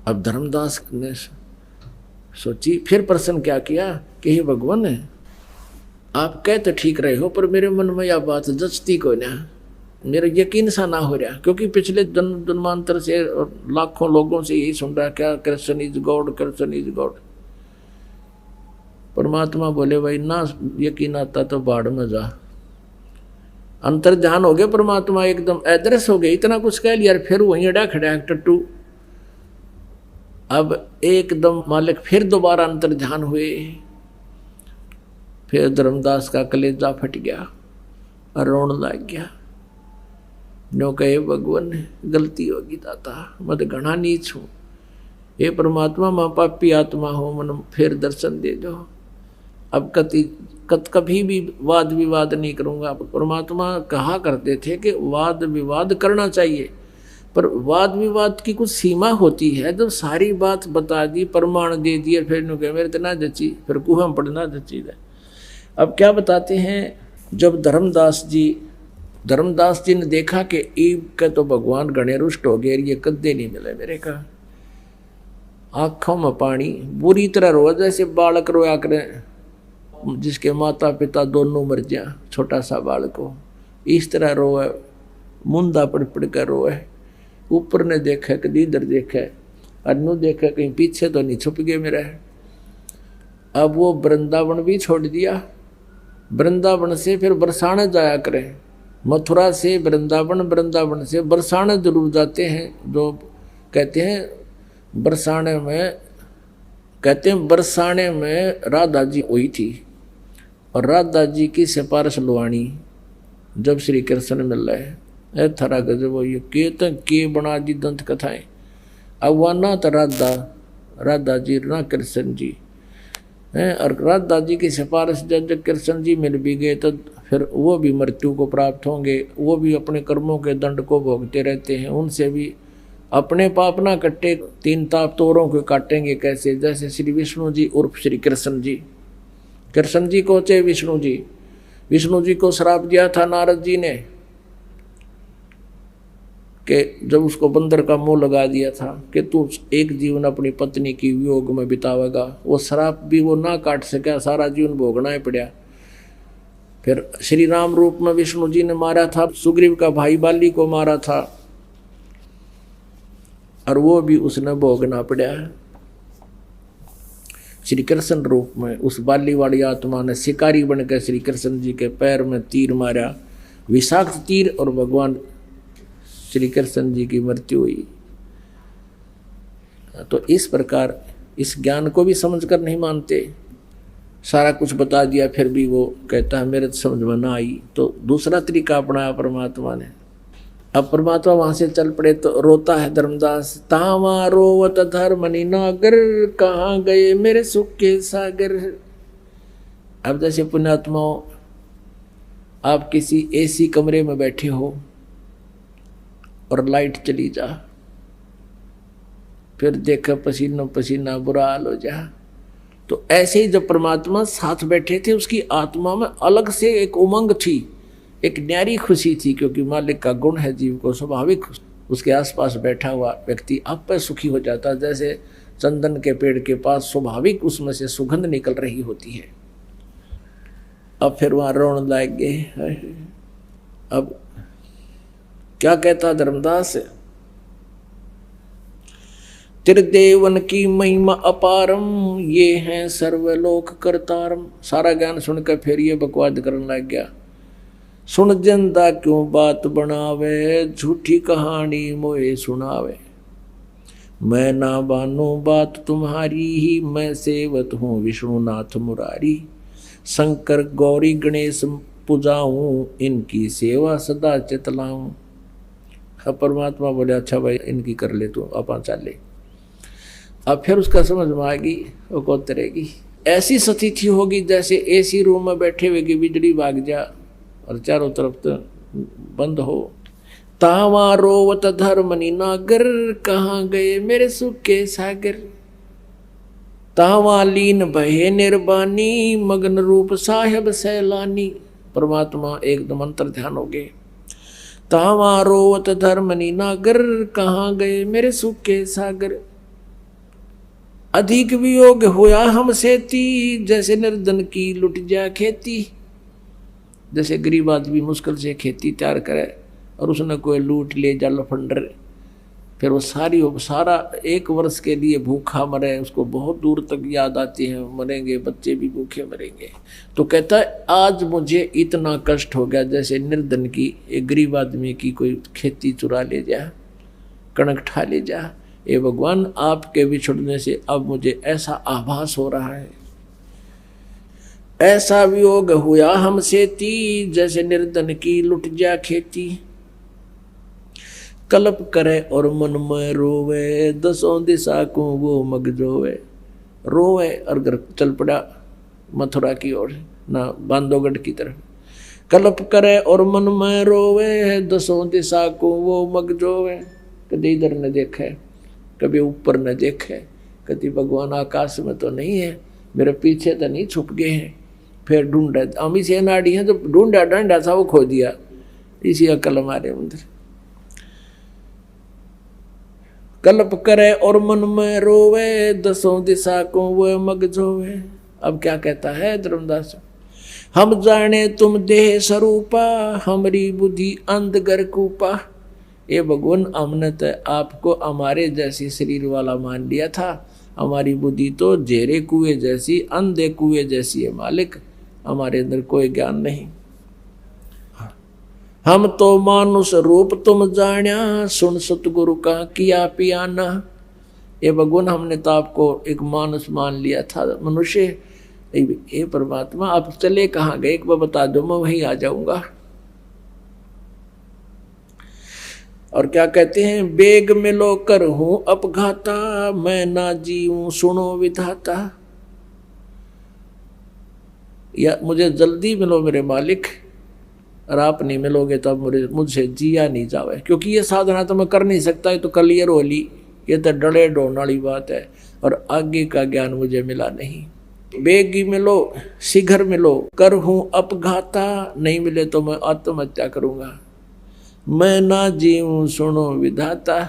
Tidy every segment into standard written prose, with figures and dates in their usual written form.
अब धर्मदास ने सोची, फिर प्रश्न क्या किया कि हे भगवान, आप कह तो ठीक रहे हो, पर मेरे मन में यह बात जचती को ना, मेरा यकीन सा ना हो रहा, क्योंकि पिछले जन्मांतर से और लाखों लोगों से यही सुन रहा, क्या Krishna is God, Krishna is God. परमात्मा बोले भाई ना यकीन आता तो बाढ़ में जा। अंतर्ध्यान हो गया, परमात्मा एकदम अदृश्य हो गए, इतना कुछ कह लिया, फिर वहीं अड़ा खड़ा है टट्टू। अब एकदम मालिक फिर दोबारा अंतर्ध्यान हुए, फिर धर्मदास का कलेजा फट गया और रोने लग गया। नो कहे भगवान गलती होगी दाता, मत घना नीच हूँ, हे परमात्मा मैं पापी आत्मा हो, मन फिर दर्शन दे दो। अब कभी भी वाद विवाद नहीं करूँगा। परमात्मा कहा करते थे कि वाद विवाद करना चाहिए, पर वाद विवाद की कुछ सीमा होती है। जब सारी बात बता दी, प्रमाण दे दिए, फिर नु कहे मेरे तो ना जची, फिर कुहम पढ़ना जची है। अब क्या बताते हैं, जब धर्मदास जी ने देखा कि ईब के तो भगवान गणे रुष्ट हो गए, ये कद्दे नहीं मिले मेरे का, आँखों में पानी, बुरी तरह रो, जैसे बालक रोया करें जिसके माता पिता दोनों मर जाए, छोटा सा बालक हो, इस तरह रोए, मुंदा पड़ पड़ कर रोए। ऊपर ने देखा, कभी इधर देखा, अन्नू देखा कहीं पीछे तो नहीं छुप गए मेरा। अब वो वृंदावन भी छोड़ दिया, वृंदावन से फिर बरसाने जाया करें, मथुरा से वृंदावन, वृंदावन से बरसाने जरूर जाते हैं। जो कहते हैं बरसाने में राधा जी हुई थी, और राधा जी की सिफारिश लुआनी जब श्री कृष्ण मिल रहे थरा गजब हो, ये के बना दी दंत कथाएं। अब वह ना तो राधा जी ना कृष्ण जी हैं, और राधा जी की सिफारिश जब कृष्ण जी मिल भी गए तो फिर वो भी मृत्यु को प्राप्त होंगे, वो भी अपने कर्मों के दंड को भोगते रहते हैं। उनसे भी अपने पाप ना कट्टे, 3 ताप तोरों को काटेंगे कैसे, जैसे श्री विष्णु जी उर्फ श्री कृष्ण जी। कृष्ण जी को चाहे विष्णु जी को श्राप दिया था नारद जी ने कि जब उसको बंदर का मुंह लगा दिया था कि तू एक जीवन अपनी पत्नी की वियोग में बितावेगा, वो श्राप भी वो ना काट सका, सारा जीवन भोगना ही पड़ा। फिर श्री राम रूप में विष्णु जी ने मारा था, सुग्रीव का भाई बाली को मारा था, और वो भी उसने भोगना पड़ा। श्री कृष्ण रूप में उस बाली वाली आत्मा ने शिकारी बनकर श्री कृष्ण जी के पैर में तीर मारा, विषाक्त तीर, और भगवान श्री कृष्ण जी की मृत्यु हुई। तो इस प्रकार इस ज्ञान को भी समझकर नहीं मानते, सारा कुछ बता दिया फिर भी वो कहता है मेरे तो समझ में ना आई, तो दूसरा तरीका अपनाया परमात्मा ने। अब परमात्मा वहां से चल पड़े तो रोता है धर्मदास, तावा रोवत धर्मनि नागर, कहाँ गए मेरे सुख के सागर। अब जैसे पुण्यात्माओं, आप किसी एसी कमरे में बैठे हो और लाइट चली जा, फिर देखा पसीना पसीना बुरा हाल हो जा, तो ऐसे ही जब परमात्मा साथ बैठे थे, उसकी आत्मा में अलग से एक उमंग थी, एक न्यारी खुशी थी, क्योंकि मालिक का गुण है जीव को, स्वाभाविक उसके आसपास बैठा हुआ व्यक्ति आप पर सुखी हो जाता, जैसे चंदन के पेड़ के पास स्वाभाविक उसमें से सुगंध निकल रही होती है। अब फिर वहां रोने लग गए। अब क्या कहता धर्मदास, त्रिदेवन की महिमा अपारम, ये हैं सर्वलोक करतारम। सारा ज्ञान सुनकर फिर ये बकवाद करने लग गया, सुन जनता क्यों बात बनावे, झूठी कहानी मोए सुनावे। मैं ना बानो बात तुम्हारी ही, मैं सेवत हूँ विष्णुनाथ मुरारी। शंकर गौरी गणेश पूजाऊं, इनकी सेवा सदा चितलाऊं। अब परमात्मा बोले अच्छा भाई इनकी कर ले तू, अपन चले। अब फिर उसका समझ में आएगी, वो कौन तरेगी। ऐसी स्थिति होगी जैसे एसी रूम में बैठे हुए की बिजली भाग जा और चारों तरफ तो बंद हो। तावा रोवत धर्मनि नागर, कहाँ गए मेरे सुख के सागर। तावा लीन भये निर्बानी, मगन रूप साहेब सैलानी। परमात्मा एकदम अंतर ध्यान हो गए। तावा रोवत धर्मनि नागर, कहाँ गए मेरे सुख के सागर। अधिक वियोग हुआ हमसे ती, जैसे निर्धन की लुट जा खेती। जैसे गरीब आदमी मुश्किल से खेती तैयार करे और उसने कोई लूट ले जा लफंडर, फिर वो सारा एक वर्ष के लिए भूखा मरे, उसको बहुत दूर तक याद आती है, मरेंगे बच्चे भी भूखे मरेंगे। तो कहता है आज मुझे इतना कष्ट हो गया जैसे निर्धन की, एक गरीब आदमी की कोई खेती चुरा ले जा, कणक ठा ले जा। ये भगवान आपके बिछुड़ने से अब मुझे ऐसा आभास हो रहा है, ऐसा वियोग हुआ हमसे ती, जैसे निर्धन की लुट जा खेती। कल्प करे और मन में रोवे, दसों दिशा को वो मगजोवे। रोवे और घर चल पड़ा मथुरा की ओर, ना बांधवगढ़ की तरफ। कल्प करे और मन में रोवे, दसों दिशा को वो मगजोवे। कभी इधर न देखे, कभी ऊपर न देखे, कभी भगवान आकाश में तो नहीं है, मेरे पीछे तो नहीं छुप गए हैं। फिर ढूंढा, अमी से नाड़ी है, तो ढूंढा डंडा था वो खो दिया, इसी अकल हमारे अंदर। कल्प करे और मन में रोवे, दसों दिशा को वो मगजोवे। अब क्या कहता है धर्मदास, हम जाने तुम देह स्वरूपा, हमारी बुद्धि अंधगर कूपा। ये भगवान हमने तो आपको हमारे जैसी शरीर वाला मान लिया था, हमारी बुद्धि तो जेरे कुएं जैसी, अंधे कुएं जैसी है मालिक, हमारे अंदर कोई ज्ञान नहीं। हम तो मानुष रूप तुम जान्या, सुन सतगुरु का किया पियाना। ये भगवान हमने तो आपको एक मानुष मान लिया था, मनुष्य। ये परमात्मा आप चले कहाँ गए, एक बार बता दो, मैं वहीं आ जाऊंगा। और क्या कहते हैं, बेग मिलो कर हूं अपघाता, मैं ना जीऊं सुनो विधाता। या मुझे जल्दी मिलो मेरे मालिक, और आप नहीं मिलोगे तो अब मुझसे जिया नहीं जावे, क्योंकि ये साधना तो मैं कर नहीं सकता, ये तो क्लियर होली, ये तो डरे डोन वाली बात है, और आगे का ज्ञान मुझे मिला नहीं। बेगी मिलो शीघ्र मिलो, कर हूं अपघाता, नहीं मिले तो मैं आत्महत्या करूंगा। मैं ना जीऊं सुनो विधाता,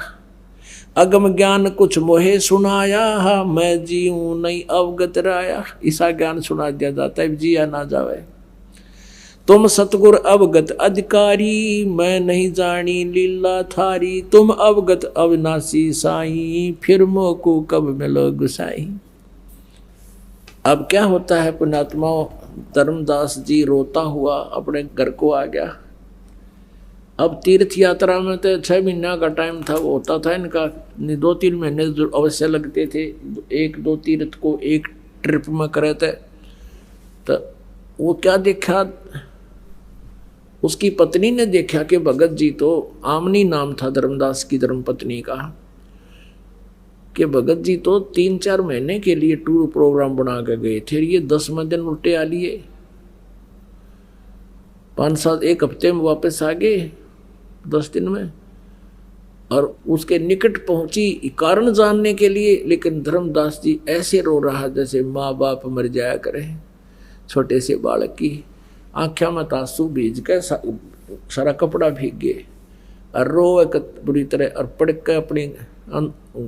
अगम ज्ञान कुछ मोहे सुनाया, मैं जीऊं नहीं अवगत राया। ऐसा ज्ञान सुना दिया जाता है, जिया ना जावे। तुम सतगुर अवगत अधिकारी, मैं नहीं जानी लीला थारी। तुम अवगत अविनाशी साई, फिर मोको कब मिलो गुसाई। अब क्या होता है पुण्यात्माओं, धर्मदास जी रोता हुआ अपने घर को आ गया। अब तीर्थ यात्रा में तो 6 महीना का टाइम था, वो होता था इनका, 2-3 महीने अवश्य लगते थे। 1-2 तीर्थ को एक ट्रिप में करे थे। तो वो क्या देखा, उसकी पत्नी ने देखा कि भगत जी तो, आमनी नाम था धर्मदास की धर्मपत्नी का, कि भगत जी तो 3-4 महीने के लिए टूर प्रोग्राम बना के गए थे, ये 10वें दिन उल्टे आ लिए, 5-7 एक हफ्ते में वापस आ गए, 10 दिन में। और उसके निकट पहुंची कारण जानने के लिए, लेकिन धर्मदास जी ऐसे रो रहा जैसे माँ बाप मर जाया करे, छोटे से बालक की आँखों में तांसू भीज के सारा कपड़ा भीग गए, और रो बुरी तरह, और पड़ के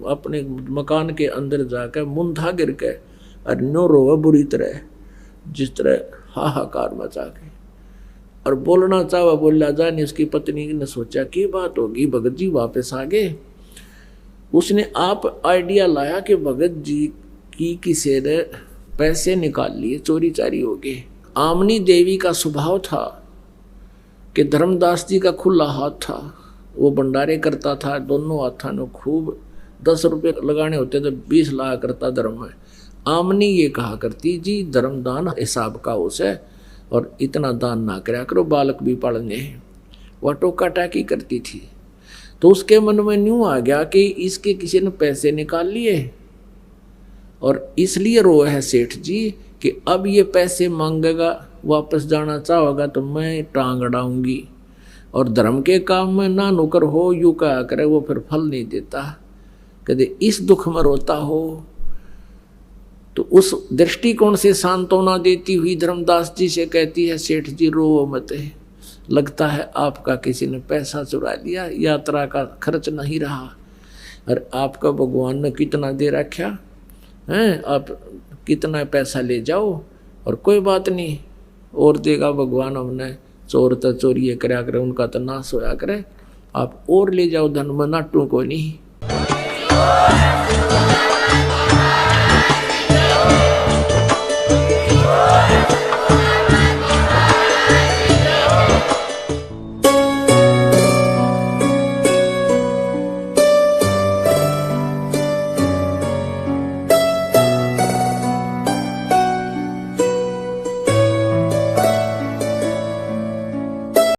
अपने मकान के अंदर जाकर मुंधा गिर के, और नो रोवे बुरी तरह, जिस तरह हाहाकार मचा के, और बोलना चाहा बोला जाने। उसकी पत्नी ने सोचा कि बात होगी, भगत जी वापस आ गए। उसने आप आइडिया लाया कि भगत जी की किसी ने पैसे निकाल लिए, चोरी चारी हो गए। आमनी देवी का स्वभाव था कि धर्मदास जी का खुला हाथ था, वो भंडारे करता था, दोनों हाथों में खूब 10 रुपये लगाने होते तो 20 लाया करता धर्म में। आमनी ये कहा करती, जी धर्मदान हिसाब का उसे, और इतना दान ना कराया करो, बालक भी पढ़ने हैं। वह टोका टाकी करती थी। तो उसके मन में न्यू आ गया कि इसके किसी ने पैसे निकाल लिए, और इसलिए रोए है सेठ जी कि अब ये पैसे मांगेगा, वापस जाना चाहोगा तो मैं टांग अड़ाऊंगी, और धर्म के काम में ना नौकर हो यूँ कहा करे, वो फिर फल नहीं देता। कदे इस दुख में रोता हो तो उस दृष्टिकोण से सांत्वना देती हुई धर्मदास जी से कहती है, सेठ जी रो मत, लगता है आपका किसी ने पैसा चुरा लिया, यात्रा का खर्च नहीं रहा, और आपका भगवान ने कितना दे रखा, हैं, आप कितना पैसा ले जाओ और कोई बात नहीं, और देगा भगवान हमने, चोर तो चोरी कराया करे, उनका तो नाश होया करे, आप और ले जाओ धन, मनाटू को नहीं।